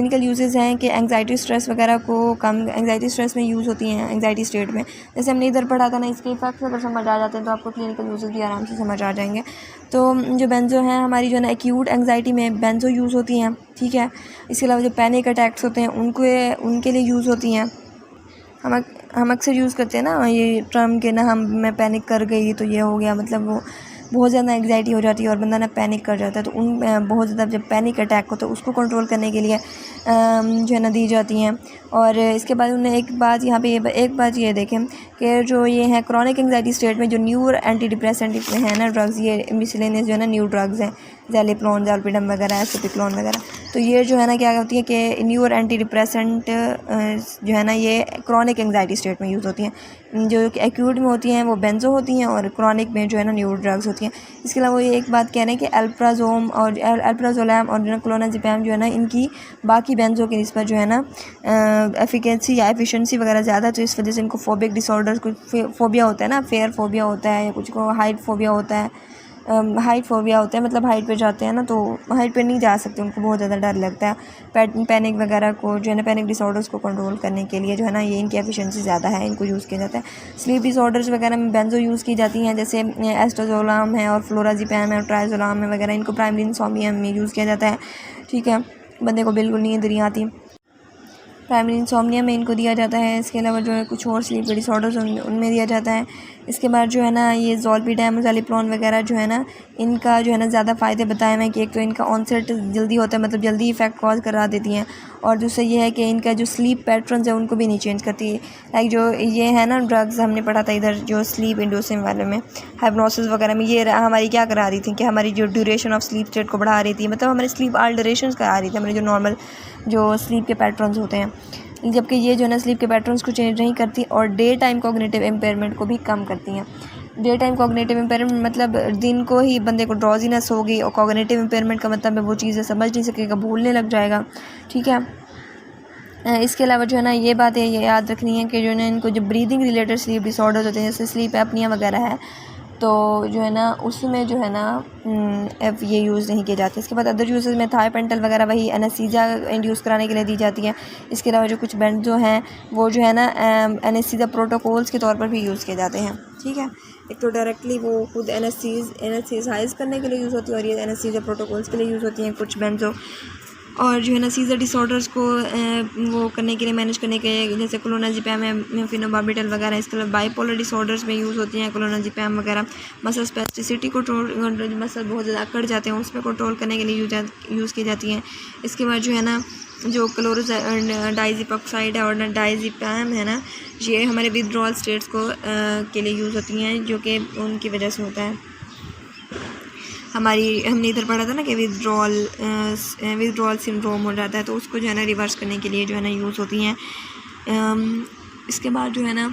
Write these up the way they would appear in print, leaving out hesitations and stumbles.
Clinical uses हैं कि anxiety stress वगैरह को कम, एंग्जाइटी स्ट्रेस में यूज़ होती हैं एंग्जाइटी स्टेट में। जैसे हमने इधर पढ़ा था ना, इसके इफेक्ट्स अगर समझ आ जाते हैं तो आपको क्लिनिकल यूजेस भी आराम से समझ आ जाएंगे। तो जो बेंजो हैं हमारी जो है ना एक्यूट एंग्जाइटी में बेंजो यूज़ होती हैं, ठीक है। इसके अलावा जो पैनिक अटैक्स होते हैं उनके लिए यूज़ होती हैं। हम अक्सर यूज़ करते हैं ना ये टर्म के ना, मैं पैनिक कर गई तो ये हो गया, मतलब वो बहुत ज़्यादा एंग्जाइटी हो जाती है और बंदा ना पैनिक कर जाता है। तो बहुत ज़्यादा जब पैनिक अटैक होता है उसको कंट्रोल करने के लिए जो है ना दी जाती हैं। और इसके बाद उन्हें एक बात यहाँ पे एक बात ये देखें कि जो ये है क्रॉनिक एंग्जाइटी स्टेट में जो न्यू एंटी डिप्रेसेंट है ना ड्रग्स, ये मिसलेनियस जो है ना न्यू ड्रग्स हैं, ज़ैलिप्रोन, ज़ोलपीडम वगैरह, एसिपिक्लोन वगैरह। तो ये जो है ना क्या होती है कि न्यू एंटी डिप्रेसेंट जो है ना ये क्रॉनिक एंग्जाइटी स्टेट में यूज़ होती हैं। जो एक्यूट में होती हैं वो बेंजो होती हैं और क्रॉनिक में जो है ना न्यू ड्रग्स होती हैं। इसके अलावा ये एक बात कह रहे हैं कि अल्प्राजोलैम और जो है क्लोनाज़ेपैम जो है ना इनकी बाकी बेंजो की निस्बत जो है ना एफिकेसी या एफिशिएंसी वगैरह ज़्यादा है। तो इस वजह से इनको फोबिक डिसऑर्डर्स, कुछ फोबिया होता है ना, फेयर फोबिया होता है या कुछ को हाइट फोबिया होता है, हाइट फोबिया होता है, मतलब हाइट पे जाते हैं ना तो हाइट पे नहीं जा सकते, उनको बहुत ज़्यादा डर लगता है। पैनिक वगैरह को जो है ना पैनिक डिसऑर्डर्स को कंट्रोल करने के लिए जो है ना ये इनकी एफिशिएंसी ज़्यादा है, इनको यूज़ किया जाता है। स्लीप डिसऑर्डर्स वगैरह में बेंजो यूज़ की जाती हैं, जैसे एस्टाजोलाम है और फ्लोराज़ेपैम है और ट्राइजोलाम है वगैरह, इनको प्राइमरी इंसोम्निया में यूज़ किया जाता है, ठीक है। बंदे को बिल्कुल नींद नहीं आती, प्राइमरी इंसोम्निया में इनको दिया जाता है। इसके अलावा जो है कुछ और स्लीप के डिसऑर्डर्स उनमें दिया जाता है। इसके बाद जो है ना ये ज़ोलपीडम, ज़ैलिप्रोन वगैरह जो है ना इनका जो है ना ज़्यादा फ़ायदे बताए हैं कि एक तो इनका ऑनसेट जल्दी होता है, मतलब जल्दी इफेक्ट कॉज करा देती हैं, और दूसरा ये है कि इनका जो स्लीप पैटर्न्स है उनको भी नहीं चेंज करती है। लाइक जो ये है ना ड्रग्स हमने पढ़ा था इधर जो स्लीप इंड्यूसिंग वाले में, हाइप्नोसिस वगैरह में, ये हमारी क्या करा रही थी कि हमारी जो ड्यूरेशन ऑफ स्लीप स्टेट को बढ़ा रही थी, मतलब हमारी स्लीप अल्टरेशंस करा रही थी, हमारे जो नॉर्मल जो स्लीप के पैटर्न्स होते हैं। जबकि ये जो है ना स्लीप के पैटर्न्स को चेंज नहीं करती और डे टाइम कॉग्निटिव इम्पेयरमेंट को भी कम करती हैं। डे टाइम कॉग्निटिव इम्पेयरमेंट मतलब दिन को ही बंदे को ड्रॉजीनेस होगी, और कॉग्निटिव इम्पेयरमेंट का मतलब है वो चीज़ें समझ नहीं सकेगा, भूलने लग जाएगा, ठीक है। इसके अलावा जो है ना ये बात है ये याद रखनी है कि जो है ना इनको जो ब्रीदिंग रिलेटेड स्लीप डिसऑर्डर्स होते हैं, जैसे स्लीप एपनिया वगैरह है, तो जो है ना उसमें जो है ना ये यूज़ नहीं किए जाते। इसके बाद अदर यूजेस में थाईपेंटल वगैरह वही एनेस्थीसिया इंड्यूस कराने के लिए दी जाती है। इसके अलावा जो कुछ बेंड जो हैं वो जो है ना एनेस्थीसिया प्रोटोकॉल्स के तौर पर भी यूज़ किए जाते हैं, ठीक है। एक तो डायरेक्टली वो खुद एनेस्थीसाइज करने के लिए यूज़ होती है और ये एनेस्थीसिया प्रोटोकॉल्स के लिए यूज़ होती हैं कुछ बेंजो, और जो है ना सीजर डिसऑर्डर्स को वो करने के लिए, मैनेज करने के लिए, जैसे क्लोनाज़ेपैम है, फिनोबार्बिटल वगैरह। इसके अलावा बाइपोलर डिसऑर्डर्स में यूज़ होती हैं क्लोनाज़ेपैम वगैरह। मसल स्पेसिसिटी को मसल बहुत ज़्यादा अकड़ जाते हैं उसमें कंट्रोल करने के लिए यूज़ की जाती हैं। इसके बाद जो है ना जो डाइज़िपॉक्साइड है और डाइज़ेपैम है ना, ये हमारे विथड्रॉल स्टेट्स को के लिए यूज़ होती हैं, जो कि उनकी वजह से होता है। हमने इधर पढ़ा था ना कि विथड्रॉल सिंड्रोम हो जाता है, तो उसको जो है ना रिवर्स करने के लिए जो है ना यूज़ होती हैं। इसके बाद जो है ना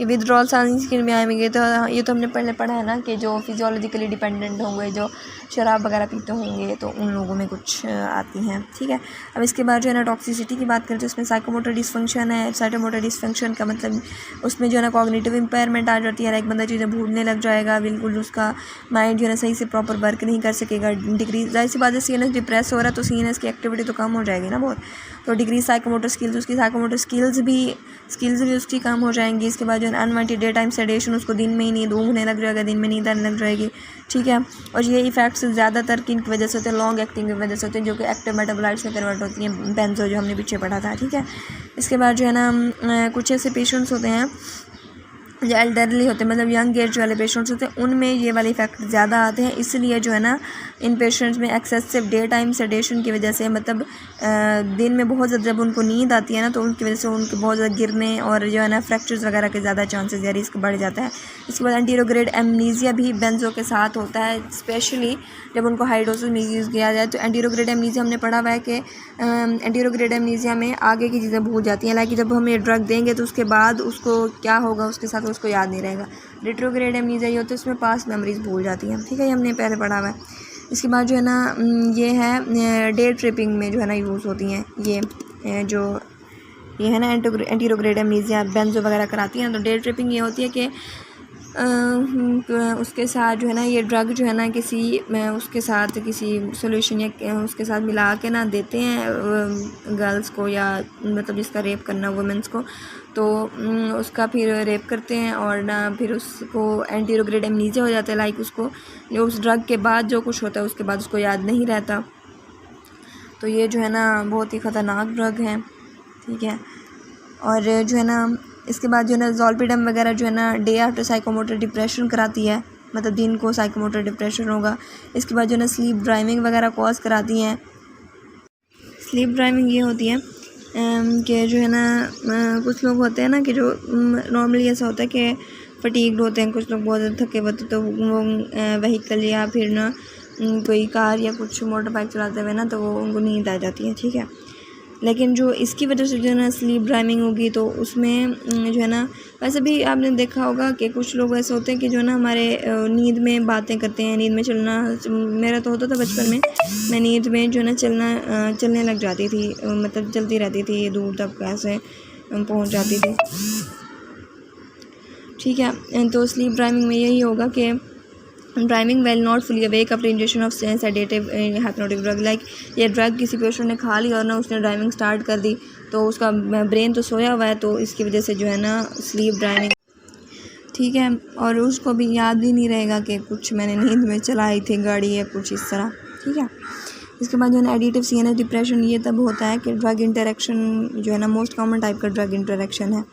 ये विथड्रॉल साइंस में आएंगे, तो ये तो हमने पहले पढ़ा है ना कि जो फिजियोलॉजिकली डिपेंडेंट होंगे, जो शराब वगैरह पीते होंगे, तो उन लोगों में कुछ आती हैं, ठीक है। अब इसके बाद जो है ना टॉक्सिसिटी की बात करें तो इसमें साइकोमोटर डिसफंक्शन है। साइकोमोटर डिसफंक्शन का मतलब उसमें जो है ना कॉग्निटिव इम्पेयरमेंट आ जाती है, एक बंदा चीज़ें भूलने लग जाएगा, बिल्कुल उसका माइंड जो है ना सही से प्रॉपर वर्क नहीं कर सकेगा। डिक्रीज, जाहिर सी बात है सीएनएस डिप्रेस हो रहा है तो सीएनएस की एक्टिविटी तो कम हो जाएगी ना बहुत, तो डिक्रीज साइकोमोटर स्किल्स, उसकी साइकोमोटर स्किल्स भी उसकी कम हो जाएंगी। इसके बाद जो है अनवांटेड डे टाइम सेडेशन, उसको दिन में ही नींद ऊँघने लग जाएगा, दिन में नींद आने लग जाएगी, ठीक है। और ये इफेक्ट्स ज़्यादातर किन वजह से होते हैं, लॉन्ग एक्टिंग की वजह से होते हैं, जो कि एक्टिव मेटाबोलाइट्स में कन्वर्ट होती हैं, बेंजो जो हमने पीछे पढ़ा था, ठीक है। इसके बाद जो है ना कुछ ऐसे पेशेंट्स होते हैं जो एल्डरली होते हैं, मतलब यंग एज वाले पेशेंट्स होते हैं, उनमें ये वाले इफेक्ट ज़्यादा आते हैं। इसलिए जो है ना इन पेशेंट्स में एक्सेसिव डे टाइम सेडेशन की वजह से, मतलब दिन में बहुत ज़्यादा जब उनको नींद आती है ना, तो उनकी वजह से उनके बहुत ज़्यादा गिरने और जो है ना फ्रैक्चर्स वगैरह के ज़्यादा चांसेस या रिस्क बढ़ जाता है। इसके बाद एंटीरोग्रेड एमनीजिया भी बेंजो के साथ होता है, स्पेशली जब उनको हाई डोसेज में यूज़ किया जाए। तो एंटीरोग्रेड एमनीजिया हमने पढ़ा हुआ है कि एंटीरोग्रेड एमनीजिया में आगे की चीज़ें भूल जाती हैं, लाइक जब हम ये ड्रग देंगे तो उसके बाद उसको क्या होगा उसके साथ उसको याद नहीं रहेगा। रेट्रोग्रेड एमनीजिया ये होता है उसमें पास्ट मेमोरीज भूल जाती हैं, ठीक है, ये हमने पहले पढ़ा हुआ है। इसके बाद जो है ना ये है डे ट्रिपिंग में जो है ना यूज़ होती हैं ये है ना एंटीरोग्रेड एमनीजिया बेंजो वगैरह कराती हैं। तो डे ट्रिपिंग ये होती है कि उसके साथ जो है ना ये ड्रग जो है ना उसके साथ किसी सोल्यूशन या उसके साथ मिला के ना देते हैं गर्ल्स को, या मतलब जिसका रेप करना वुमेंस को, तो उसका फिर रेप करते हैं और ना फिर उसको एंटीरोग्रेड एमनीजिया हो जाता है। लाइक उसको उस ड्रग के बाद जो कुछ होता है उसके बाद उसको याद नहीं रहता। तो ये जो है ना बहुत ही ख़तरनाक ड्रग है, ठीक है। और जो है ना इसके बाद जो है ना ज़ोलपीडम वगैरह जो है ना डे आफ्टर साइकोमोटर डिप्रेशन कराती है, मतलब दिन को साइकोमोटर डिप्रेशन होगा। इसके बाद जो है ना स्लीप ड्राइविंग वगैरह कॉज कराती हैं। स्लीप ड्राइविंग ये होती है कि जो है ना कुछ लोग होते हैं ना कि जो नॉर्मली ऐसा होता है कि फटीग्ड होते हैं, कुछ लोग बहुत ज़्यादा थके हुए, तो वो व्हीकल या फिर ना कोई कार या कुछ मोटर बाइक चलाते हुए ना तो वो उनको नींद आ जाती है, ठीक है। लेकिन जो इसकी वजह से जो है ना स्लीप ड्राइविंग होगी तो उसमें जो है ना, वैसे भी आपने देखा होगा कि कुछ लोग ऐसे होते हैं कि जो है ना हमारे नींद में बातें करते हैं, नींद में चलना। मेरा तो होता था बचपन में, मैं नींद में जो है ना चलने लग जाती थी, मतलब चलती रहती थी, दूर तक ऐसे पहुंच जाती थी, ठीक है। तो स्लीप ड्राइविंग में यही होगा कि driving well not fully awake after injection of sedative hypnotic drug. Like ये ड्रग किसी पेशेंट ने खा लिया और ना उसने ड्राइविंग स्टार्ट कर दी तो उसका ब्रेन तो सोया हुआ है, तो इसकी वजह से जो है ना स्लीप ड्राइविंग, ठीक है। और उसको भी याद भी नहीं रहेगा कि कुछ मैंने नींद में चलाई थी गाड़ी या कुछ इस तरह, ठीक है। इसके बाद जो है ना एडिटिव सीएनएस डिप्रेशन, ये तब होता है कि ड्रग इंटरेक्शन जो है ना मोस्ट कॉमन टाइप का ड्रग इंटरेक्शन है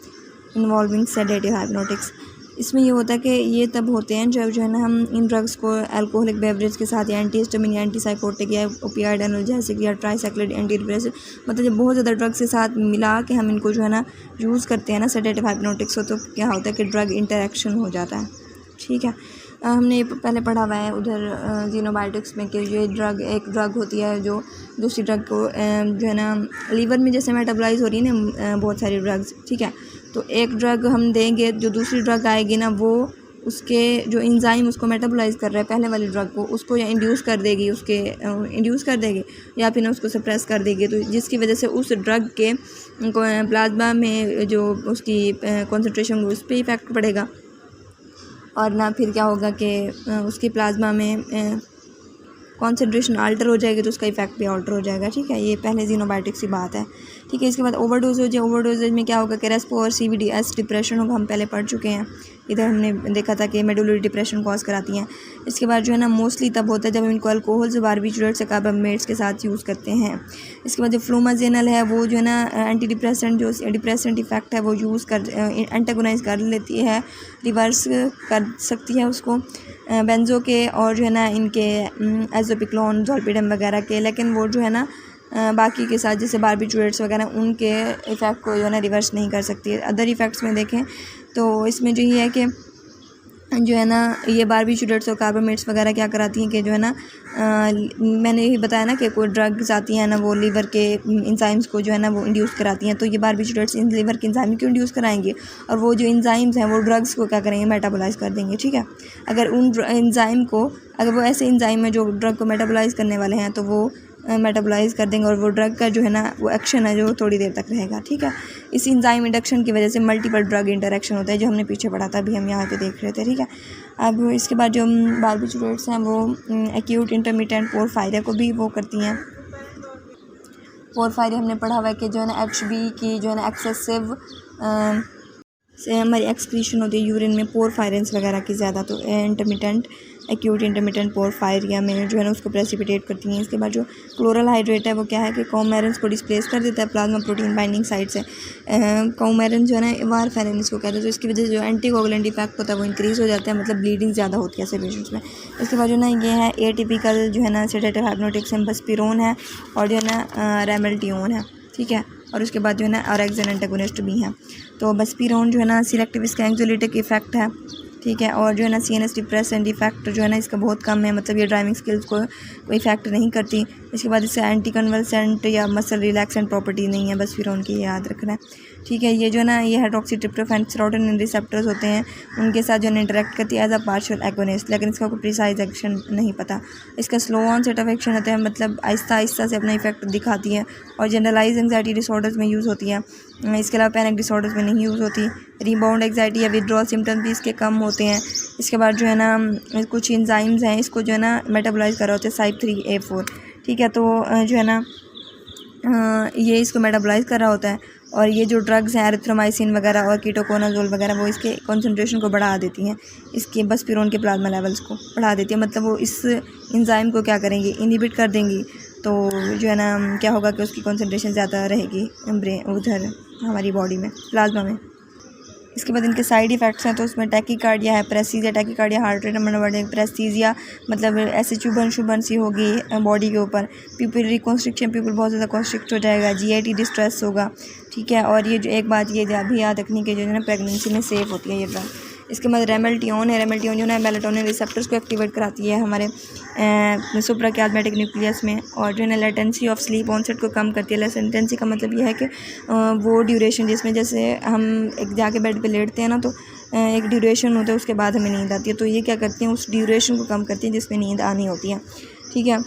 इन्वॉल्विंग सेडेटिव हाइप्नोटिक्स। इसमें ये होता है कि ये तब होते हैं जब जो है ना हम इन ड्रग्स को अल्कोहलिक बेवरेज के साथ या एंटीहिस्टामिन या एंटीसाइकोटिक या ओपियाइड एनाल्जेसिक या ट्राइसाइक्लिक एंटी डिप्रेसिव, मतलब जब बहुत ज़्यादा ड्रग्स के साथ मिला के हम इनको जो है ना यूज़ करते हैं ना सेडेटिव हाइप्नोटिक्स, तो क्या होता है कि ड्रग इंटरेक्शन हो जाता है, ठीक है। हमने पहले पढ़ा हुआ है उधर जीनोबायोटिक्स में कि ये एक ड्रग होती है जो दूसरी ड्रग को जो है ना लीवर में जैसे मेटाबोलाइज हो रही है ना बहुत सारी ड्रग्स, ठीक है। तो एक ड्रग हम देंगे, जो दूसरी ड्रग आएगी ना वो उसके जो एंजाइम उसको मेटाबोलाइज कर रहा है पहले वाली ड्रग को, उसको या इंड्यूस कर देगी या फिर ना उसको सप्रेस कर देगी, तो जिसकी वजह से उस ड्रग के प्लाज्मा में जो उसकी कॉन्सेंट्रेशन उस पर इफेक्ट पड़ेगा और ना फिर क्या होगा कि उसकी प्लाज्मा में कॉन्सेंट्रेशन अल्टर हो जाएगी तो उसका इफेक्ट भी अल्टर हो जाएगा, ठीक है। ये पहले जीनोबायोटिक्स की बात है, ठीक है। इसके बाद ओवरडोजेज में क्या होगा कि रेस्पो और CVDS डिप्रेशन होगा, हम पहले पढ़ चुके हैं। इधर हमने देखा था कि मेडुलरी डिप्रेशन कॉज कराती हैं। इसके बाद जो है ना मोस्टली तब होता है जब हम इनको अल्कोहल से बारबिटूरेट्स से कार्बामेट्स के साथ यूज़ करते हैं। इसके बाद जो फ्लोमाजेनल है वो जो है ना एंटी डिप्रेसेंट जो डिप्रेसेंट इफेक्ट है वो यूज़ कर एंटागोनाइज कर लेती है, रिवर्स कर सकती है उसको बेंजो के और जो है ना इनके एज़ोपिक्लोन ज़ोलपीडम वगैरह के। लेकिन वो जो है ना बाकी के साथ जैसे बारबिटूरेट्स वगैरह उनके इफ़ेक्ट को जो है ना रिवर्स नहीं कर सकती है। अदर इफ़ेक्ट्स में देखें तो इसमें जो ये है कि जो है ना ये बारबिटूरेट्स और कार्बामेट्स वगैरह क्या कराती हैं कि जो है ना मैंने यही बताया ना कि कोई ड्रग्स आती हैं ना वो लीवर के इंजाइम्स को जो है ना वो इंड्यूस कराती हैं। तो ये बारबिटूरेट्स इन लीवर के इंजाइम क्यों इंड्यूस कराएंगे, और वो जो इंजाइम्स हैं वो ड्रग्स को क्या करेंगे, मेटाबोलाइज कर देंगे, ठीक है। अगर उन इंजाइम को, अगर वो ऐसे इंजाइम है जो ड्रग को मेटाबोलाइज करने वाले हैं तो वो मेटाबोलाइज कर देंगे और वो ड्रग का जो है ना वो एक्शन है जो थोड़ी देर तक रहेगा, ठीक है। इस एंजाइम इंडक्शन की वजह से मल्टीपल ड्रग इंटरेक्शन होता है, जो हमने पीछे पढ़ा था, अभी हम यहाँ पे देख रहे थे, ठीक है। अब इसके बाद जो बारबिटूरेट्स हैं वो एक्यूट इंटरमिटेंट पोरफायरिया को भी वो करती हैं। पोरफायरिया हमने पढ़ा हुआ है कि जो है ना HB की जो है ना एक्सेसिव से हमारी एक्सक्रीशन होती है यूरिन में पोरफायरेंस वगैरह की ज़्यादा, तो एक्यूट इंटरमिटेंट पोरफायरिया में जो है ना उसको प्रेसिपिटेट करती हैं। इसके बाद जो क्लोरल हाइड्रेट है वो क्या है कि कॉमेरेंस को डिस्प्लेस कर देता है प्लाज्मा प्रोटीन बाइंडिंग साइट से। कॉमेरेंस जो है ना वारफेरिन इसको कहते हैं, तो इसकी वजह से जो एंटीकोगुलेंट इफेक्ट होता है वो इंक्रीज़ हो जाता है, मतलब ब्लीडिंग ज़्यादा होती है ऐसे पेशेंट्स में। इसके बाद जो ना ये है एटिपिकल जो है ना सेडेटिव हाइप्नोटिक्स में बस्पिरोन है और जो है ना रेमेल्टियोन है, ठीक है। और उसके बाद जो है ना ऑरेक्सिन एंटागोनिस्ट भी हैं। तो बस्पिरोन जो है ना सिलेक्टिव इसका एंग्जोलिटिक इफेक्ट है, ठीक है। और जो है ना CNS डिप्रेसेंट इफेक्ट जो है ना इसका बहुत कम है, मतलब ये ड्राइविंग स्किल्स को कोई इफेक्ट नहीं करती। इसके बाद इससे एंटी कन्वल्सेंट या मसल रिलैक्सेंट प्रॉपर्टी नहीं है, बस फिर उनकी याद रखना है, ठीक है। ये जो है ना ये हाइड्रोक्सीट्रिप्टोफैन सेरोटोनिन रिसेप्टर्स होते हैं, उनके साथ जो है इंटरेक्ट करती है एज अ पार्शियल एगोनिस्ट, लेकिन इसका कोई प्रिसाइज एक्शन नहीं पता। इसका स्लो ऑनसेट ऑफ एक्शन होता है, मतलब आहिस्ता आहिस्ता से अपना इफेक्ट दिखाती है और जनरलाइज एंग्जाइटी डिसऑर्डर्स में यूज़ होती है। इसके अलावा पैनिक डिसऑर्डर्स में नहीं यूज़ होती। रीबाउंड एंग्जाइटी या विड्रॉल सिम्टम्स भी इसके कम होते हैं। इसके बाद जो है ना कुछ एंजाइम्स हैं, इसको जो है ना मेटाबोलाइज कर रहे होते हैं CYP3A4, ठीक है। तो जो है ना ये इसको मेटाबोलाइज कर रहा होता है, और ये जो ड्रग्स हैं एरिथ्रोमाइसिन वगैरह और कीटोकोनाजोल वगैरह वो इसके कॉन्सेंट्रेशन को बढ़ा देती हैं, इसके बसपीरोन के प्लाज्मा लेवल्स को बढ़ा देती है। मतलब वो इस एंजाइम को क्या करेंगी, इनहिबिट कर देंगी। तो जो है ना क्या होगा कि उसकी कॉन्सेंट्रेशन ज़्यादा रहेगी उधर हमारी बॉडी में, प्लाज्मा में। इसके बाद इनके साइड इफ़ेक्ट्स हैं, तो उसमें टैकीकार्डिया है, प्रेसीजिया, टैकीकार्डिया हार्ट रेट नंबर बढ़े, प्रेसीजिया मतलब ऐसे चुभन सी होगी बॉडी के ऊपर, पीपल रिकॉन्स्ट्रिक्शन, पीपल बहुत ज़्यादा कॉन्स्ट्रिक्ट हो जाएगा, GIT डिस्ट्रेस होगा, ठीक है। और ये जो एक बात ये भी याद रखनी कि जो है ना प्रेगनेंसी में सेफ़ होती है ये ड्रग। इसके बाद रेमेल्टियोन है, रेमेल्टियोन जो है मेलाटोनिन रिसेप्टर्स को एक्टिवेट कराती है हमारे सुप्राकियास्मेटिक न्यूक्लियस में, और जो है ना लेटेंसी ऑफ स्लीप ऑनसेट को कम करती है। लेटेंसी का मतलब यह है कि वो ड्यूरेशन जिसमें जैसे हम एक जाके बेड पे लेटते हैं ना, तो एक ड्यूरेशन होता है, उसके बाद हमें नींद आती है। तो ये क्या करती हैं, उस ड्यूरेशन को कम करती हैं जिसमें नींद आनी होती है, ठीक है।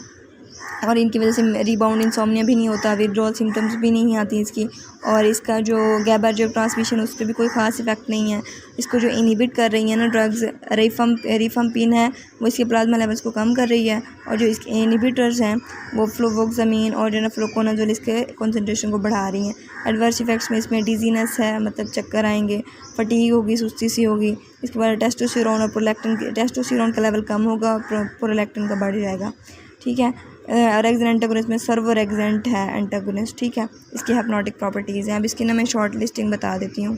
और इनकी वजह से रीबाउंड इंसोम्निया भी नहीं होता, विड्रॉल सिम्टम्स भी नहीं आती इसकी, और इसका जो GABA ट्रांसमिशन उस पर भी कोई ख़ास इफेक्ट नहीं है। इसको जो इनहिबिट कर रही है ना ड्रग्स, रिफम्पिन है, वो इसके प्लाज्मा लेवल्स को कम कर रही है, और जो इसके इनहिबिटर्स हैं वो फ्लोवोक्सामिन और जो है फ्लोकोनाजोल इसके कॉन्सेंट्रेशन को बढ़ा रही हैं। एडवर्स इफेक्ट्स में इसमें डिजीनेस है, मतलब चक्कर आएंगे, फटीग होगी, सुस्ती सी होगी। इसके बाद टेस्टोस्टेरोन और प्रोलैक्टिन, टेस्टोस्टेरोन का लेवल कम होगा, प्रोलैक्टिन का बढ़ जाएगा, ठीक है। रेक्सिन एंटागोनिस्ट में सर्वोरेक्सेंट है एंटागोनिस्ट, ठीक है। इसकी हिप्नोटिक प्रॉपर्टीज़ हैं। अब इसकी ना मैं शॉर्ट लिस्टिंग बता देती हूँ।